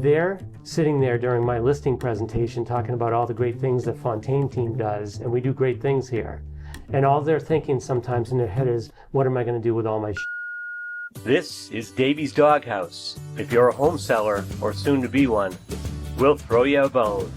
they're sitting there during my listing presentation talking about all the great things the Fontaine team does, and we do great things here. And all they're thinking sometimes in their head is, what am I going to do with all my This is Davy's Doghouse. If you're a home seller or soon to be one, we'll throw you a bone.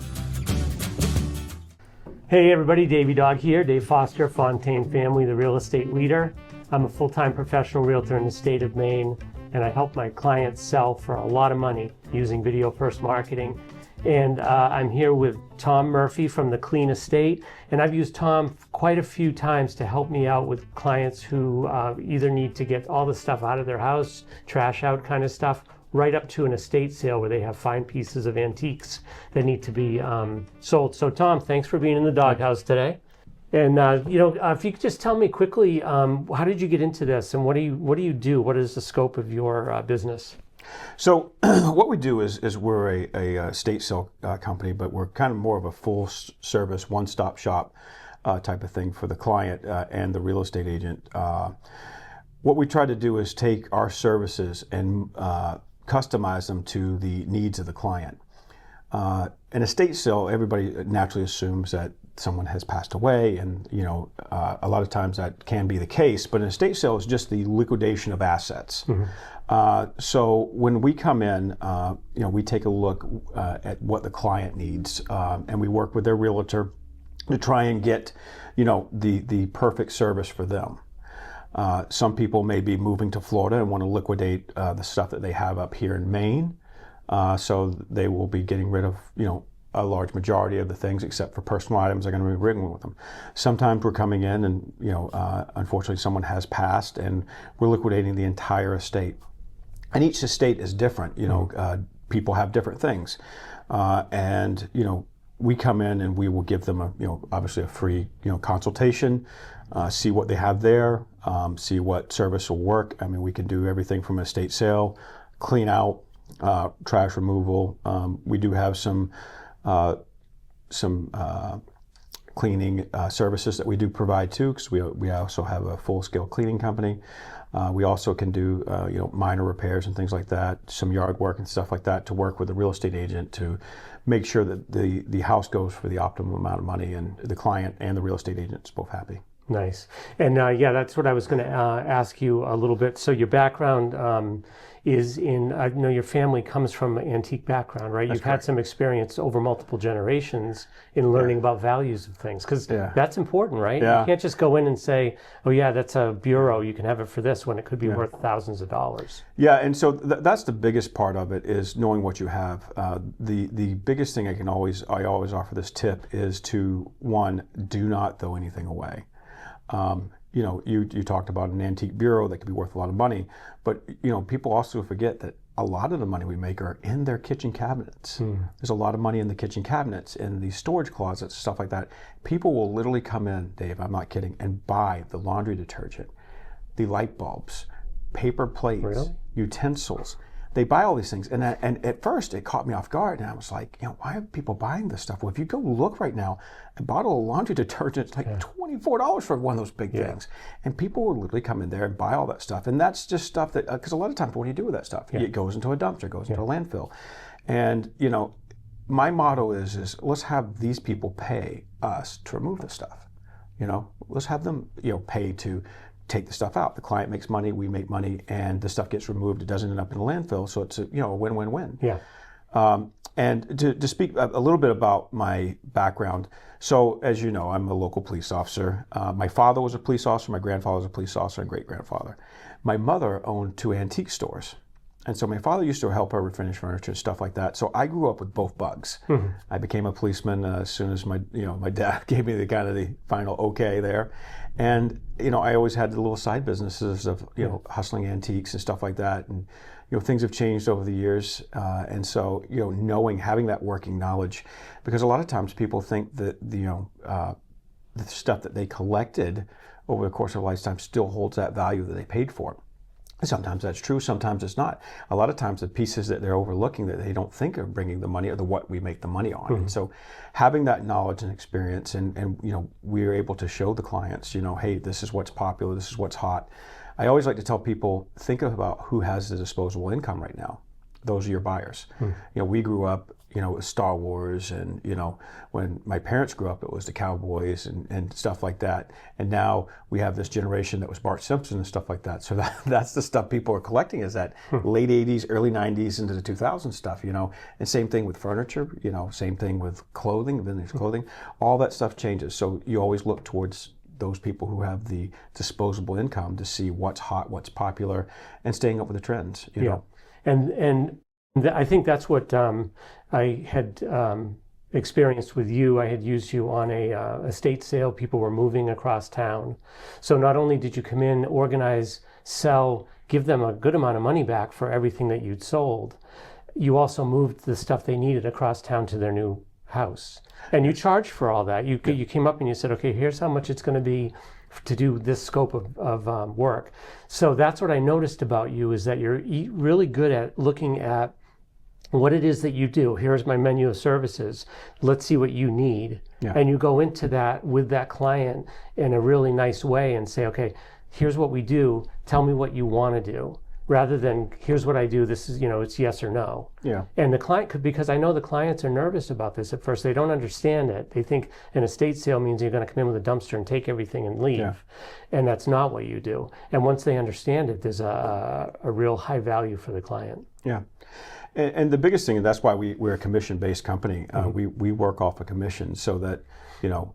Hey everybody, Davey Dog here, Dave Foster, Fontaine Family, the real estate leader. I'm a full-time professional realtor in the state of Maine, and I help my clients sell for a lot of money using video-first marketing. And I'm here with Tom Murphy from the Clean Estate, and I've used Tom quite a few times to help me out with clients who either need to get all the stuff out of their house, trash out kind of stuff, right up to an estate sale where they have fine pieces of antiques that need to be sold. So Tom, thanks for being in the doghouse today. And if you could just tell me quickly, how did you get into this, and what do you do? What is the scope of your business? So what we do is we're a estate sale company, but we're kind of more of a full service, one-stop shop type of thing for the client and the real estate agent. What we try to do is take our services and customize them to the needs of the client. An estate sale, everybody naturally assumes that someone has passed away, and a lot of times that can be the case, but an estate sale is just the liquidation of assets. Mm-hmm. So when we come in, we take a look at what the client needs, and we work with their realtor to try and get the perfect service for them. Some people may be moving to Florida and want to liquidate the stuff that they have up here in Maine. So they will be getting rid of, a large majority of the things, except for personal items they're going to be bringing with them. Sometimes we're coming in and, unfortunately someone has passed and we're liquidating the entire estate. And each estate is different, people have different things. And we come in and we will give them obviously a free, consultation, see what they have there, see what service will work. I mean, we can do everything from an estate sale, clean out, trash removal. We do have some cleaning services that we do provide too, because we also have a full-scale cleaning company. We also can do minor repairs and things like that, some yard work and stuff like that, to work with the real estate agent to make sure that the house goes for the optimum amount of money, and the client and the real estate agent is both happy. Nice. And that's what I was going to ask you a little bit. So your background is in, I know your family comes from an antique background, right? You've had some experience over multiple generations in learning about values of things, because that's important, right? You can't just go in and say, oh yeah, that's a bureau, you can have it for this, when it could be worth thousands of dollars. Yeah, and so that's the biggest part of it, is knowing what you have. The biggest thing I always offer this tip is to, one, do not throw anything away. You talked about an antique bureau that could be worth a lot of money, but people also forget that a lot of the money we make are in their kitchen cabinets. There's a lot of money in the kitchen cabinets, in the storage closets, stuff like that. People will literally come in, Dave, I'm not kidding, and buy the laundry detergent, the light bulbs, paper plates, utensils. They buy all these things, and at first it caught me off guard, and I was like, why are people buying this stuff? Well, if you go look right now, a bottle of laundry detergent is like $24 for one of those big things, and people will literally come in there and buy all that stuff, and that's just stuff that, because a lot of times, what do you do with that stuff? It goes into a dumpster, it goes into a landfill, and my motto is let's have these people pay us to remove this stuff. Let's have them pay to take the stuff out. The client makes money, we make money, and the stuff gets removed. It doesn't end up in a landfill, so it's a win-win-win. Yeah. And to speak a little bit about my background, so as you know, I'm a local police officer. My father was a police officer, my grandfather was a police officer, and great-grandfather. My mother owned 2 antique stores. And so my father used to help her refinish furniture and stuff like that. So I grew up with both bugs. Mm-hmm. I became a policeman as soon as my dad gave me the final okay there. And, I always had the little side businesses of, hustling antiques and stuff like that. And, things have changed over the years. And so, having that working knowledge, because a lot of times people think that, the stuff that they collected over the course of a lifetime still holds that value that they paid for it. Sometimes that's true, sometimes it's not. A lot of times the pieces that they're overlooking that they don't think are bringing the money are what we make the money on. Mm-hmm. And so having that knowledge and experience, and we're able to show the clients, hey, this is what's popular, this is what's hot. I always like to tell people, think about who has the disposable income right now. those are your buyers. You know, we grew up, you know, with Star Wars, and, you know, when my parents grew up, it was the Cowboys and stuff like that. And now we have this generation that was Bart Simpson and stuff like that. So that's the stuff people are collecting, is that late 80s, early 90s into the 2000s stuff, you know. And same thing with furniture, you know, same thing with clothing, vintage clothing. All that stuff changes. So you always look towards those people who have the disposable income to see what's hot, what's popular, and staying up with the trends, you know. And I think that's what I had experienced with you. I had used you on a estate sale. People were moving across town. So not only did you come in, organize, sell, give them a good amount of money back for everything that you'd sold, you also moved the stuff they needed across town to their new house. And you charged for all that. You came up and you said, okay, here's how much it's going to be to do this scope of work. So that's what I noticed about you, is that you're really good at looking at what it is that you do. Here's my menu of services. Let's see what you need. Yeah. And you go into that with that client in a really nice way and say, okay, here's what we do. Tell me what you want to do. Rather than, here's what I do, this is, you know, it's yes or no. Yeah. And the client could, because I know the clients are nervous about this at first. They don't understand it. They think an estate sale means you're going to come in with a dumpster and take everything and leave. Yeah. And that's not what you do. And once they understand it, there's a real high value for the client. Yeah. And the biggest thing, and that's why we're a commission-based company. We work off a commission, so that, you know,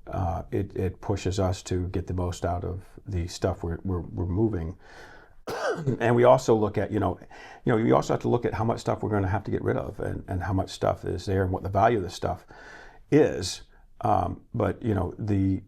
it pushes us to get the most out of the stuff we're moving. And we also look at, you know, you also have to look at how much stuff we're going to have to get rid of, and how much stuff is there, and what the value of the stuff is. But, you know, the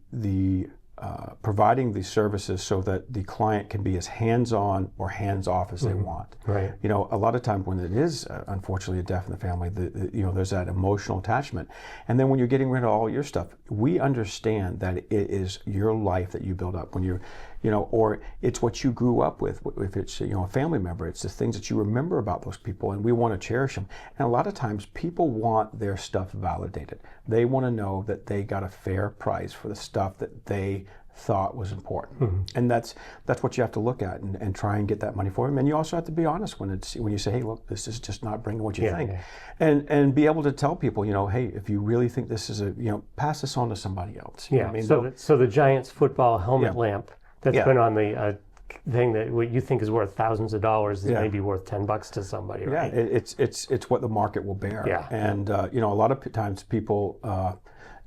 providing these services so that the client can be as hands-on or hands-off as they want. Right. You know, a lot of times when it is, unfortunately, a death in the family, you know, there's that emotional attachment. And then when you're getting rid of all your stuff, we understand that it is your life that you build up when you're, you know, or it's what you grew up with. If it's, you know, a family member, it's the things that you remember about those people, and we want to cherish them. And a lot of times people want their stuff validated. They want to know that they got a fair price for the stuff that they thought was important. And that's what you have to look at and try and get that money for them. And you also have to be honest when you say, hey, look, this is just not bringing what you think. Yeah. And be able to tell people, you know, hey, if you really think this is you know, pass this on to somebody else. You know what I mean? So the Giants football helmet lamp that's been on the thing that what you think is worth thousands of dollars is maybe worth $10 to somebody, right? Yeah, it's what the market will bear. Yeah. And you know, a lot of times people,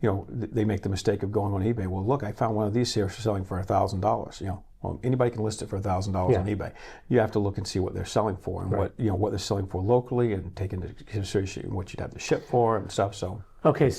you know, they make the mistake of going on eBay. Well, look, I found one of these here selling for $1,000. You know, well, anybody can list it for $1,000 on eBay. You have to look and see what they're selling for, and what they're selling for locally, and take into consideration what you'd have to ship for and stuff. So okay,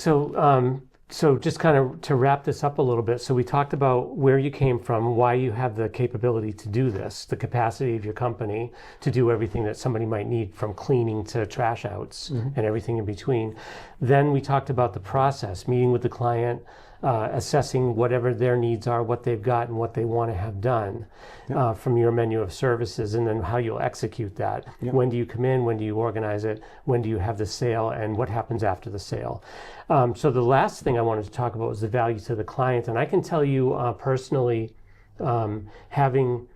so just kind of to wrap this up a little bit, so we talked about where you came from, why you have the capability to do this, the capacity of your company to do everything that somebody might need, from cleaning to trash outs and everything in between. Then we talked about the process, meeting with the client, assessing whatever their needs are, what they've got and what they want to have done from your menu of services, and then how you'll execute that. When do you come in? When do you organize it? When do you have the sale? And what happens after the sale? So the last thing I wanted to talk about was the value to the client. And I can tell you personally, having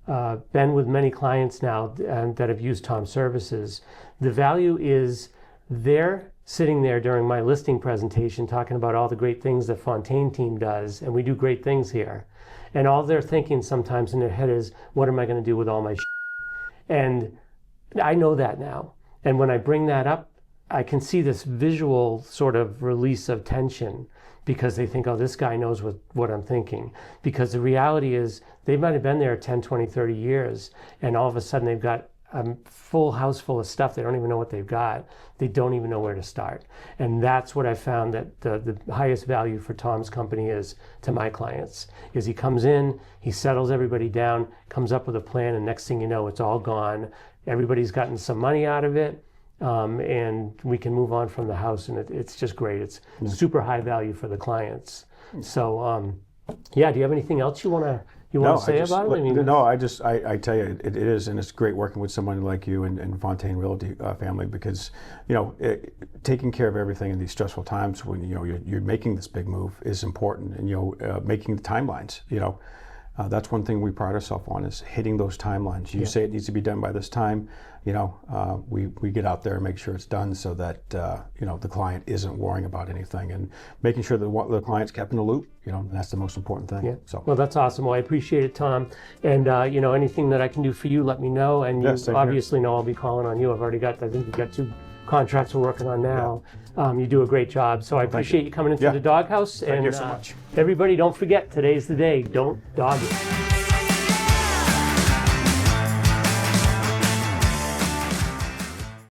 been with many clients now that have used Tom's services, the value is they're sitting there during my listing presentation talking about all the great things the Fontaine team does, and we do great things here. And all they're thinking sometimes in their head is, what am I going to do with all my shit? And I know that now. And when I bring that up, I can see this visual sort of release of tension, because they think, oh, this guy knows what I'm thinking. Because the reality is they might have been there 10, 20, 30 years, and all of a sudden they've got a full house full of stuff. They don't even know what they've got. They don't even know where to start. And that's what I found that the highest value for Tom's company is to my clients, is he comes in, he settles everybody down, comes up with a plan, and next thing you know, it's all gone. Everybody's gotten some money out of it, and we can move on from the house, and it's just great. It's super high value for the clients. So yeah, do you have anything else you want to say about it? I tell you, it is, and it's great working with someone like you and Fontaine Realty family, because, you know, taking care of everything in these stressful times when, you know, you're making this big move is important, and, you know, making the timelines, you know. That's one thing we pride ourselves on, is hitting those timelines. You say it needs to be done by this time, we get out there and make sure it's done, so that the client isn't worrying about anything, and making sure that the client's kept in the loop. That's the most important thing. Yeah. So. Well, that's awesome. Well, I appreciate it, Tom. And anything that I can do for you, let me know. And you obviously know I'll be calling on you. I think we've got 2 contracts we're working on now. You do a great job. So I appreciate you coming into the doghouse. Thank you so much. Everybody, don't forget, today's the day. Don't dog it.